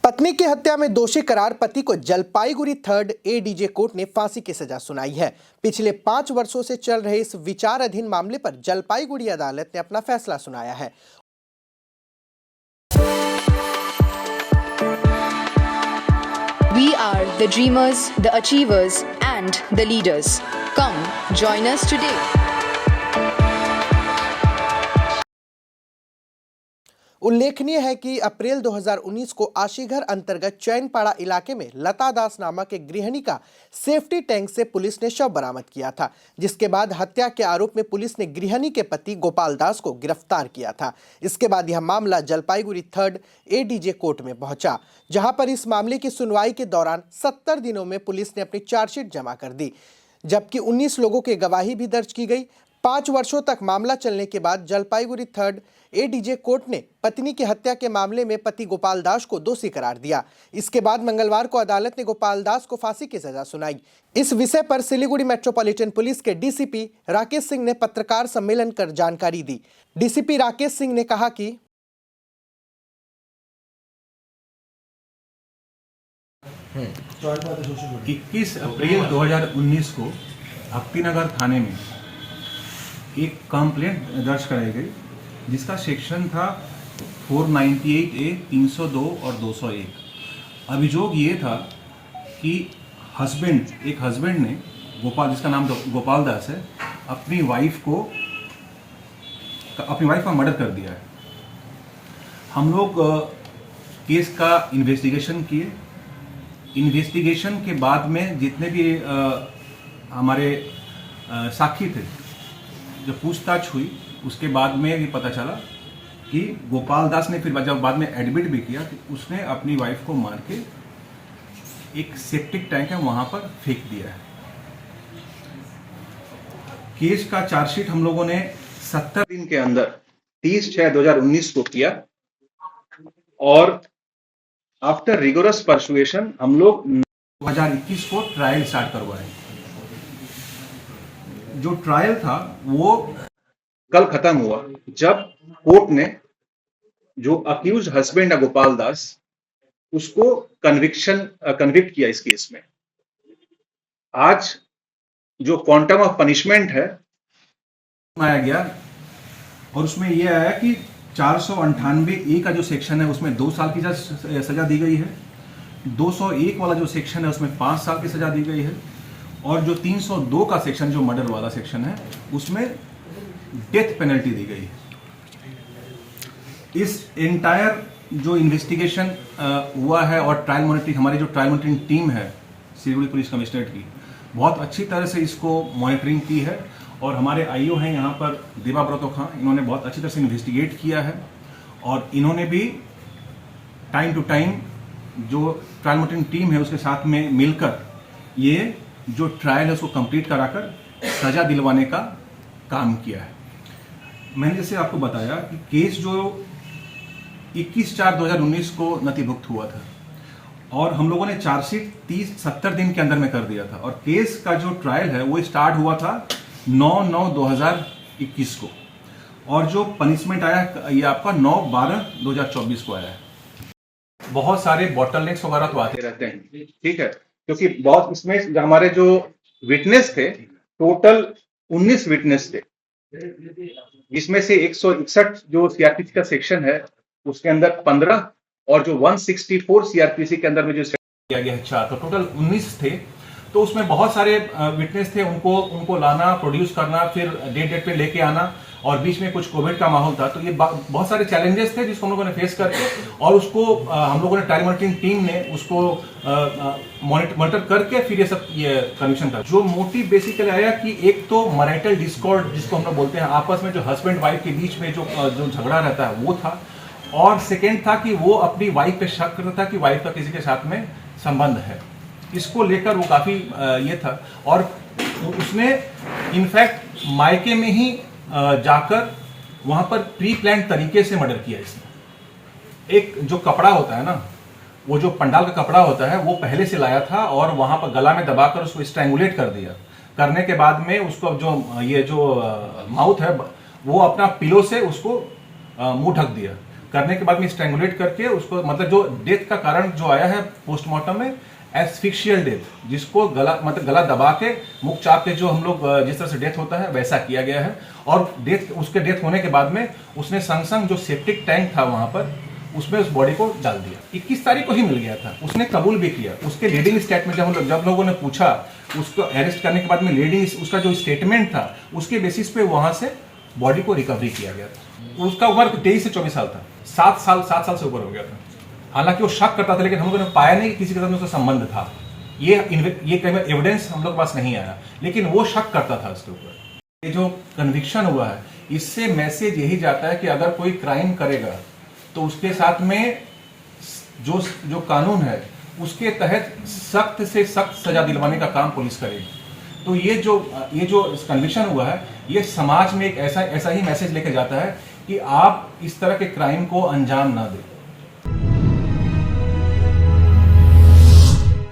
पत्नी की हत्या में दोषी करार पति को जलपाईगुड़ी थर्ड एडीजे कोर्ट ने फांसी की सजा सुनाई है। पिछले 5 वर्षों से चल रहे इस विचाराधीन मामले पर जलपाईगुड़ी अदालत ने अपना फैसला सुनाया है। We are the dreamers, the achievers, and the leaders. Come, join us today. उल्लेखनीय है कि अप्रैल 2019 को आशीघर अंतर्गत चैनपाड़ा इलाके में लता दास नामक एक गृहिणी का सेफ्टी टैंक से पुलिस ने शव बरामद किया था, जिसके बाद हत्या के आरोप में पुलिस ने गृहिणी के पति गोपाल दास को गिरफ्तार किया था। इसके बाद यह मामला जलपाईगुड़ी थर्ड एडीजे कोर्ट में पहुंचा, जहां पर इस मामले की सुनवाई के दौरान 70 दिनों में पुलिस ने अपनी चार्जशीट जमा कर दी, जबकि 19 लोगों की गवाही भी दर्ज की गई। 5 वर्षों तक मामला चलने के बाद जलपाईगुड़ी थर्ड एडीजे कोर्ट ने पत्नी की हत्या के मामले में पति गोपाल दास को दोषी करार दिया। इसके बाद मंगलवार को अदालत ने गोपाल दास को फांसी की सजा सुनाई। इस विषय पर सिलीगुड़ी मेट्रोपॉलिटन पुलिस के डीसीपी राकेश सिंह ने पत्रकार सम्मेलन कर जानकारी दी। डीसीपी राकेश सिंह ने कहा कि 21 अप्रैल 2019 को भक्तिनगर थाने में एक कंप्लेंट दर्ज कराई गई, जिसका सेक्शन था 498A, 302 और 201। अभियोग ये था कि एक हस्बैंड ने जिसका नाम गोपाल दास है, अपनी वाइफ का मर्डर कर दिया है। हम लोग केस का इन्वेस्टिगेशन किए। इन्वेस्टिगेशन के बाद में जितने भी हमारे साक्षी थे, जो पूछताछ हुई, उसके बाद में ये पता चला कि गोपाल दास ने फिर जब बाद में एडमिट भी किया कि उसने अपनी वाइफ को मार के एक सेप्टिक टैंक है वहां पर फेंक दिया है। केस का चार्जशीट हम लोगों ने 70 दिन के अंदर 30/6/2019 को किया और आफ्टर रिगोरस परसुएशन हम लोग 2021 को ट्रायल स्टार्ट करवाए। जो ट्रायल था वो कल खत्म हुआ, जब कोर्ट ने जो अक्यूज हस्बैंड है गोपाल दास, उसको कन्विक्ट किया इस केस में। आज जो क्वांटम ऑफ पनिशमेंट है आया गया और उसमें यह आया कि 498A का जो सेक्शन है उसमें 2 साल की सजा दी गई है। 201 वाला जो सेक्शन है उसमें 5 साल की सजा दी गई है और जो 302 का सेक्शन जो मर्डर वाला सेक्शन है उसमें डेथ पेनल्टी दी गई है। इस एंटायर जो इन्वेस्टिगेशन हुआ है और ट्रायल मॉनिटरिंग, हमारी जो ट्रायल मॉनिटरिंग टीम है सिलीगुड़ी पुलिस कमिश्नरेट की, बहुत अच्छी तरह से इसको मॉनिटरिंग की है और हमारे आईओ हैं यहाँ पर देवाब्रतो खां, इन्होंने बहुत अच्छी तरह से इन्वेस्टिगेट किया है और इन्होंने भी टाइम टू टाइम जो ट्रायल मॉनिटरिंग टीम है उसके साथ में मिलकर ये जो ट्रायल है उसको कंप्लीट कराकर सजा दिलवाने का काम किया है। मैंने जैसे आपको बताया कि केस जो 21/4/2019 को नथिभुक्त हुआ था और हम लोगों ने चार्जशीट 70 दिन के अंदर में कर दिया था और केस का जो ट्रायल है वो स्टार्ट हुआ था 9/9/2021 को और जो पनिशमेंट आया ये आपका 9/12/2024 को आया है। बहुत सारे बॉटलनेक्स वगैरह तो आते रहते हैं, ठीक है, क्योंकि बहुत इसमें हमारे जो विटनेस थे, टोटल 19 विटनेस थे, जिसमें से 161 जो सीआरपीसी का सेक्शन है उसके अंदर 15 और जो 164 सीआरपीसी के अंदर में जो किया गया है 4, तो टोटल 19 थे। तो उसमें बहुत सारे विटनेस थे, उनको लाना, प्रोड्यूस करना, फिर डेट पे लेके आना और बीच में कुछ कोविड का माहौल था, तो ये बहुत सारे चैलेंजेस थे जिसको हम लोगों ने फेस करके और उसको हम लोगों ने ट्रायल मॉनिटरिंग टीम ने उसको मॉनिटर करके फिर ये कन्विक्शन कर। जो मोटिव बेसिकली आया कि एक तो मैरिटल डिस्कॉर्ड जिसको हम लोग बोलते हैं, आपस में जो हस्बैंड वाइफ के बीच में जो झगड़ा रहता है वो था, और सेकेंड था कि वो अपनी वाइफ पे शक करता था कि वाइफ का किसी के साथ में संबंध है। इसको लेकर वो काफी ये था और उसने इनफैक्ट मायके में ही जाकर वहां पर प्री प्लान तरीके से मर्डर किया। इसने एक जो कपड़ा होता है ना, वो जो पंडाल का कपड़ा होता है वो पहले से लाया था और वहां पर गला में दबाकर उसको स्ट्रैंगुलेट कर दिया। करने के बाद में उसको जो माउथ है वो अपना पिलो से उसको मुंह ढक दिया। करने के बाद में स्ट्रैंगुलेट करके उसको, मतलब जो डेथ का कारण जो आया है पोस्टमार्टम में एस्फिक्शियल डेथ, जिसको गला, मतलब गला दबा के मुख चाप के जो हम लोग जिस तरह से डेथ होता है वैसा किया गया है। और उसके डेथ होने के बाद में उसने संग संग जो सेप्टिक टैंक था वहां पर उसमें उस बॉडी को डाल दिया। 21 तारीख को ही मिल गया था, उसने कबूल भी किया। उसके लीडिंग स्टेटमेंट जब लोगों ने पूछा उसको अरेस्ट करने के बाद में लीडिंग उसका जो स्टेटमेंट था उसके बेसिस पे वहां से बॉडी को रिकवरी किया गया था। उसका उम्र 23 से 24 साल था, 7 साल से ऊपर हो गया था। हालांकि वो शक करता था लेकिन हम लोगों ने पाया नहीं कि किसी के साथ उसका संबंध था। ये कई बार एविडेंस हम लोग के पास नहीं आया, लेकिन वो शक करता था उसके ऊपर। ये जो कन्विक्शन हुआ है इससे मैसेज यही जाता है कि अगर कोई क्राइम करेगा तो उसके साथ में जो कानून है उसके तहत सख्त से सख्त सजा दिलवाने का काम पुलिस करेगी। तो ये जो कन्विक्शन हुआ है ये समाज में एक ऐसा ही मैसेज लेके जाता है कि आप इस तरह के क्राइम को अंजाम ना दें।